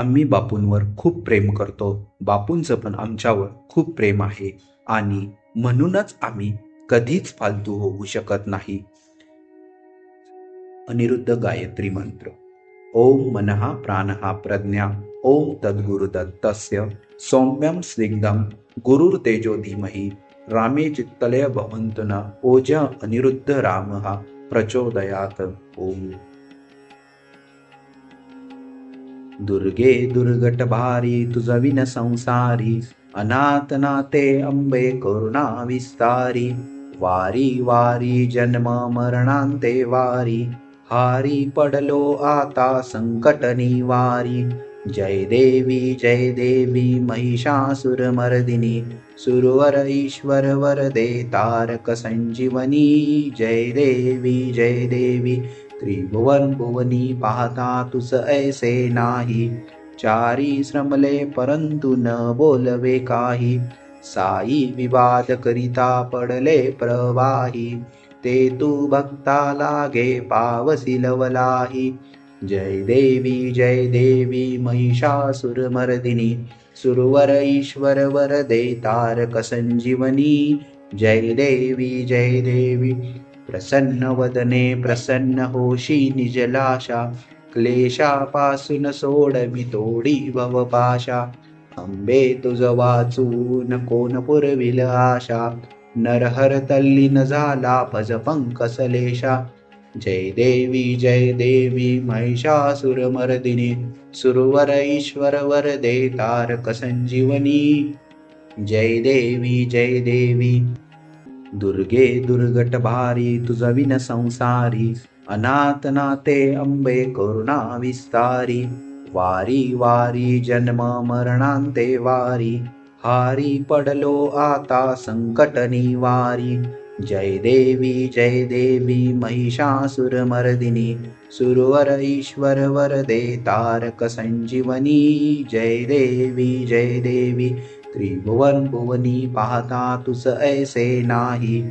आम्ही बापूंवर खूप प्रेम करतो. बापूंचं पण आमच्यावर खूप प्रेम आहे आणि म्हणूनच आम्ही कधीच फालतू होऊ शकत नाही. अनिरुद्ध गायत्री मंत्र. ओम मनः प्राणः प्रज्ञा ओम तद्गुरुदत्तस्य सौम्यं स्निग्धं गुरुर्तेजो धीमहि रामे चित्तलय भवन्तु न ओजा अनिरुद्ध रामः प्रचोदयात्. ओम. दुर्गे दुर्गट भारी तुझविन संसारी अनाथ नाते अंबे करुणा विस्तारी वारी वारी जन्म मरणांते वारी हारी पडलो आता संकट निवारी जय देवी महिषासुरमर्दिनी सुरवर ईश्वर वरदे तारक संजीवनी जय देवी त्रिभुवन भुवनी पाहता तुस ऐसे नाही चारी श्रमले परंतु न बोलवे काही साई विवाद करिता पडले प्रवाही ते तू भक्ता लागे पावसी लवलाही जय देवी महिषासुरमर्दिनी सुरवर ईश्वर वरदे तारक संजीवनी जय देवी प्रसन्न वदने प्रसन्न होशी निजलाशा क्लेशापासून सोडवी तोडी भवपाशा अंबे तुझ वाचून कोण पुरविल आशा नरहर तल्लीन झाला भज पंकसलेशा जय देवी महिषासुरमर्दिनी सुरवर ईश्वर वरदे तारक संजीवनी जय देवी दुर्गे दुर्गट भारी तुझविन संसारी अनाथ नाते अंबे करुणा विस्तारी वारी वारी जन्म मरणांते वारी हारी पडलो आता संकट निवारी जय देवी महिषासुरमर्दिनी सुरवर ईश्वर वरदे तारक संजीवनी जय देवी त्रिभुवन भुवनी पाहता तुस ऐसे नाही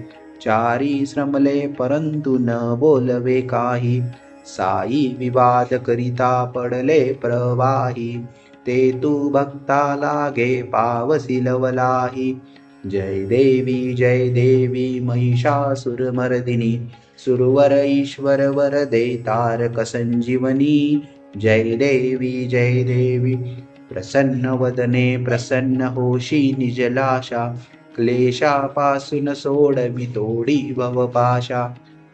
चारी श्रमले परंतु न बोलवे काही साई विवाद करिता पडले प्रवाही ते तू भक्ता लागे पावसी लवलाही जय देवी महिषासुरमर्दिनी सुरवर ईश्वर वरदे तारक संजीवनी जय देवी प्रसन्न वदने प्रसन्न होशी निजलाशा क्लेशापासून सोडवी तोडी भवपाशा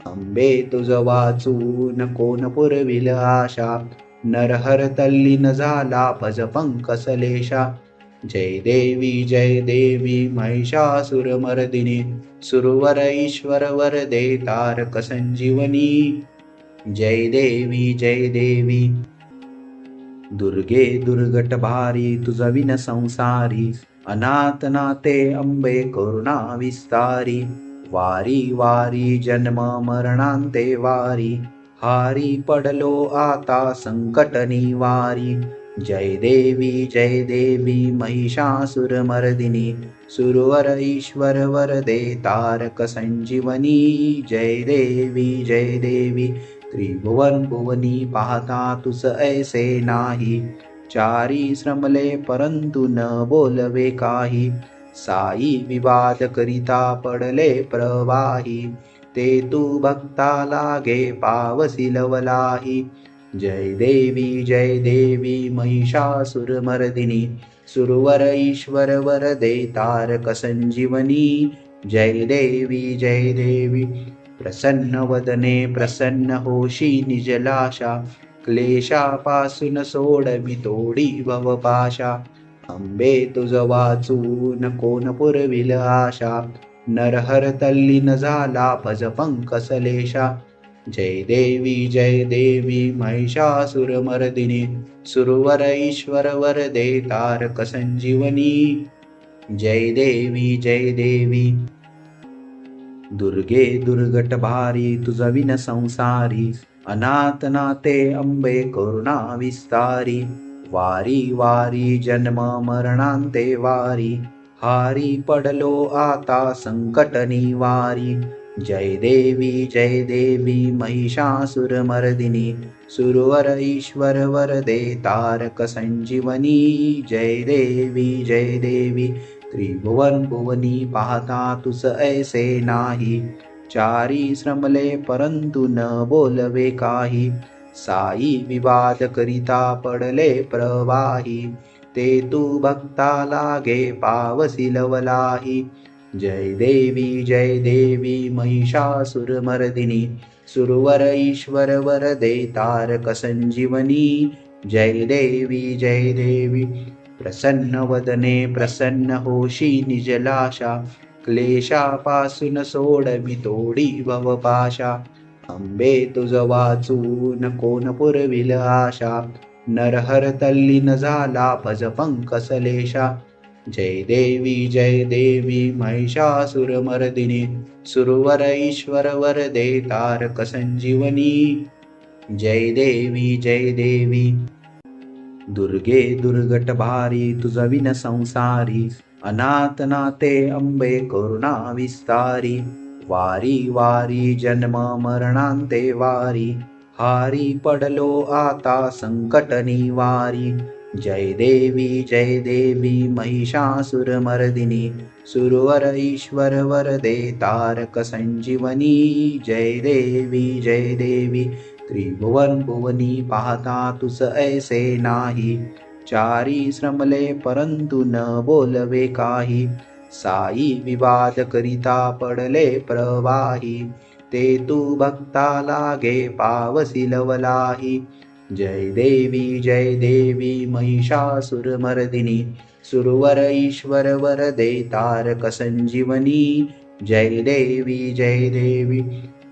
अंबे तुझ वाचून कोण पुरविल आशा नरहर तल्लीन झाला भज पंकसलेशा जय देवी महिषासुरमर्दिनी सुरवर ईश्वर वरदे तारक संजीवनी जय देवी दुर्गे दुर्गट भारी तुझविन संसारी अनाथ नाते अंबे करुणा विस्तारी वारी वारी जन्म मरणांते वारी हारी पडलो आता संकट निवारी जय देवी महिषासुरमर्दिनी सुरवर ईश्वर वरदे तारक संजीवनी जय देवी त्रिभुवन भुवनी पाहता तुस ऐसे नाही चारी श्रमले परंतु न बोलवे काही साई विवाद करिता पडले प्रवाही ते तू भक्ता लागे पावसी लवलाही जय देवी महिषासुरमर्दिनी सुरवर ईश्वर वरदे तारक संजीवनी जय देवी प्रसन्न वदने प्रसन्न होशी निजलाशा क्लेशापासून सोडवी तोडी भवपाशा अंबे तुझ वाचून कोण पुरविल आशा नरहर तल्लीन झाला भज पंकसलेशा जय देवी महिषासुरमर्दिनी सुरवर ईश्वर वरदे तारक संजीवनी जय देवी दुर्गे दुर्गट भारी तुझविन संसारी अनाथ नाते अंबे करुणा विस्तारी वारी वारी जन्म मरणांते वारी हारी पडलो आता संकट निवारी जय देवी महिषासुरमर्दिनी सुरवर ईश्वर वरदे तारक संजीवनी जय देवी त्रिभुवन भुवनी पाहता तुस ऐसे नाही चारी श्रमले परंतु न बोलवे काही साई विवाद करिता पडले प्रवाही ते तू भक्ता लागे पावसी लवलाही जय देवी महिषासुरमर्दिनी सुरवर ईश्वर वरदे तारक संजीवनी जय देवी प्रसन्न वदने प्रसन्न होशी निजलाशा क्लेशापासून सोडवी तोडी भवपाशा अंबे तुझ वाचून कोण पुरविल आशा नरहर तल्लीन झाला भज पंकसलेशा जय देवी महिषासुरमर्दिनी सुरवर ईश्वर वरदे तारक संजीवनी जय देवी दुर्गे दुर्गट भारी तुझ विन संसारी अनाथ नाते अंबे करुणा विस्तारी वारी वारी जन्म मरणांते वारी हारी पडलो आता संकट निवारी जय देवी महिषासुरमर्दिनी सुरवर ईश्वर वरदे तारक संजीवनी जय देवी त्रिभुवन भुवनी पाहता तुस ऐसे नाही चारी श्रमले परंतु न बोलवे काही साई विवाद करिता पडले प्रवाही ते तू भक्ता लागे पावसी लवलाही जय देवी महिषासुरमर्दिनी सुरवर ईश्वर वरदे तारक संजीवनी जय देवी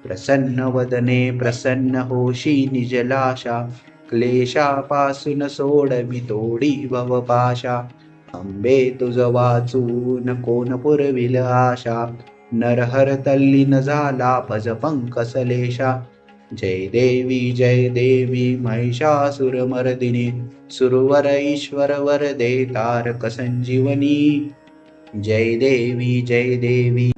प्रसन्न वदने प्रसन्न होशी निजलाशा क्लेशापासून सोडवी तोडी भवपाशा अंबे तुझ वाचून कोण पुरविल आशा नरहर तल्लीन झाला भज पंकसलेशा जय देवी महिषासुरमर्दिनी सुरवर ईश्वर वरदे तारक संजीवनी जय देवी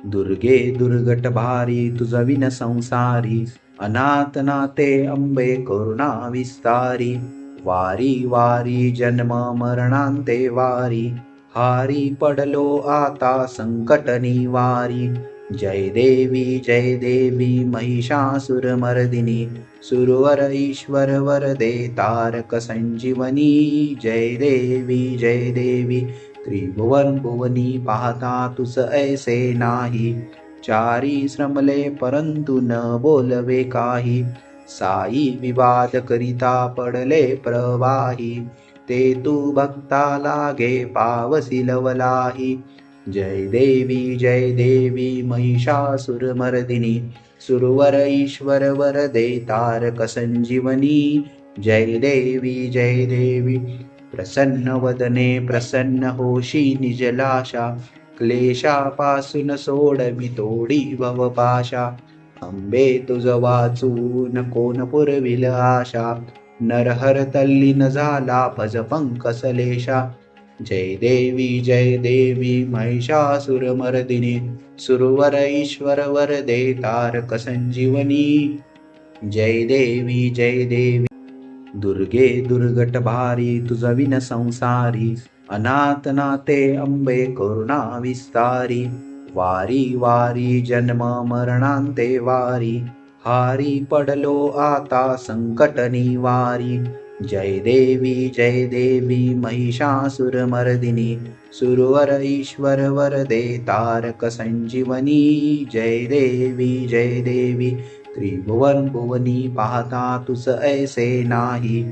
दुर्गे दुर्गट भारी तुझ विन संसारी अनाथ नाते अंबे करुणा विस्तारी वारी वारी जन्म मरणांते वारी हारी पडलो आता संकट निवारी जय देवी महिषासुरमर्दिनी सुरवर ईश्वर वरदे तारक संजीवनी जय देवी त्रिभुवन भुवनी पाहता तुस ऐसे नाही चारी श्रमले परंतु न बोलवे काही साई विवाद करिता पडले प्रवाही ते तू भक्ता लागे पावसी लवलाही जय देवी महिषासुरमर्दिनी सुरवर ईश्वर वरदे तारक संजीवनी जय देवी प्रसन्न वदने प्रसन्न होशी निजलाशा क्लेशापासून सोडवी तोडी भवपाशा अंबे तुझ वाचून कोण पुरविल आशा नरहर तल्लीन झाला भज पंकसलेशा जय देवी महिषासुरमर्दिनी सुरवर ईश्वर वरदे तारक संजीवनी जय देवी दुर्गे दुर्गट भारी तुझ विन संसारी अनाथ नाते अंबे करुणा विस्तारी वारी वारी जन्म मरणांते वारी हारी पडलो आता संकट निवारी जय देवी महिषासुरमर्दिनी सुरवर ईश्वर वरदे तारक संजीवनी जय देवी त्रिभुवन भुवनी पाहता तुस ऐसे नाही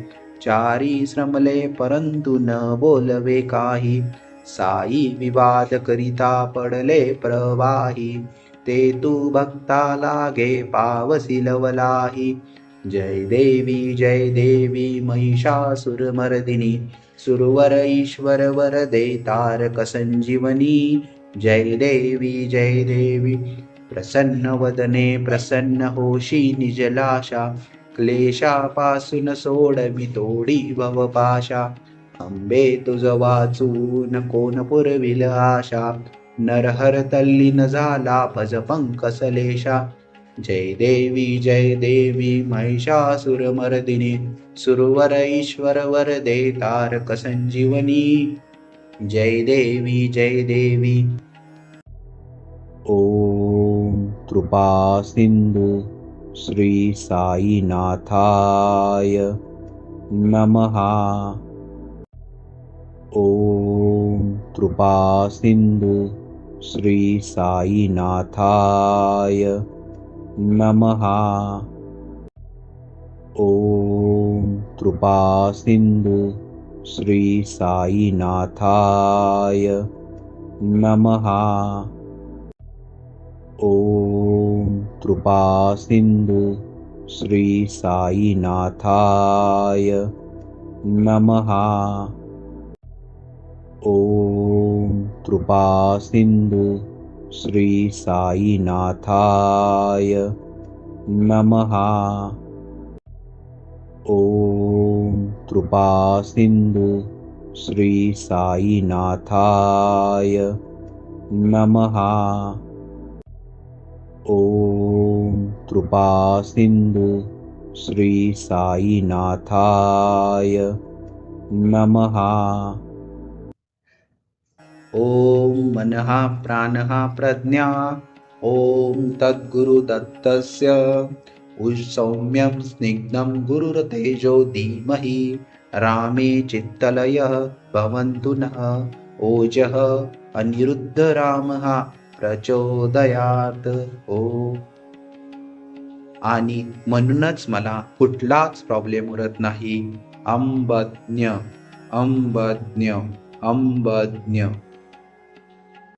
चारी श्रमले परंतु न बोलवे काही साई विवाद करिता पडले प्रवाही ते तू भक्ता लागे पावसी लवलाही जय देवी महिषासुरमर्दिनी सुरवर ईश्वर वरदे तारक संजीवनी जय देवी प्रसन्न वदने प्रसन्न होशी निजलाशा क्लेशापासून सोडवी तोडी भवपाशा अंबे तुझ वाचून कोण पुरविल आशा नरहर तल्लीन झाला भज पंकसलेशा. जय देवी महिषासुरमर्दिनी, सुरवर ईश्वर वरदे तारक संजीवनी. जय देवी. ओम कृपा सिंधु श्री साईनाथाय नमः. ओम कृपा सिंधु श्री साईनाथाय नमः. ओम कृपा सिंधु श्री साईनाथाय नमः. ओम कृपा सिंधु श्री साईनाथाय नमः. ओम कृपा सिंधु श्री साईनाथाय नमः. ओम कृपा सिंधु श्री साईनाथाय नमः. ओम कृपा सिंधु श्री साईनाथाय नमः. ओम मनः प्राणः प्रज्ञा, ओम तद्गुरुदत्तस्य सौम्यं स्निग्धं गुरुरतेजो धीमहि. रामे चित्तलयः भवन्तु नः, ओजः अनिरुद्धरामः प्रचोदयात्. आणि म्हणूनच मला कुठलाच प्रॉब्लेम उरत नाही. अंबज्ञ.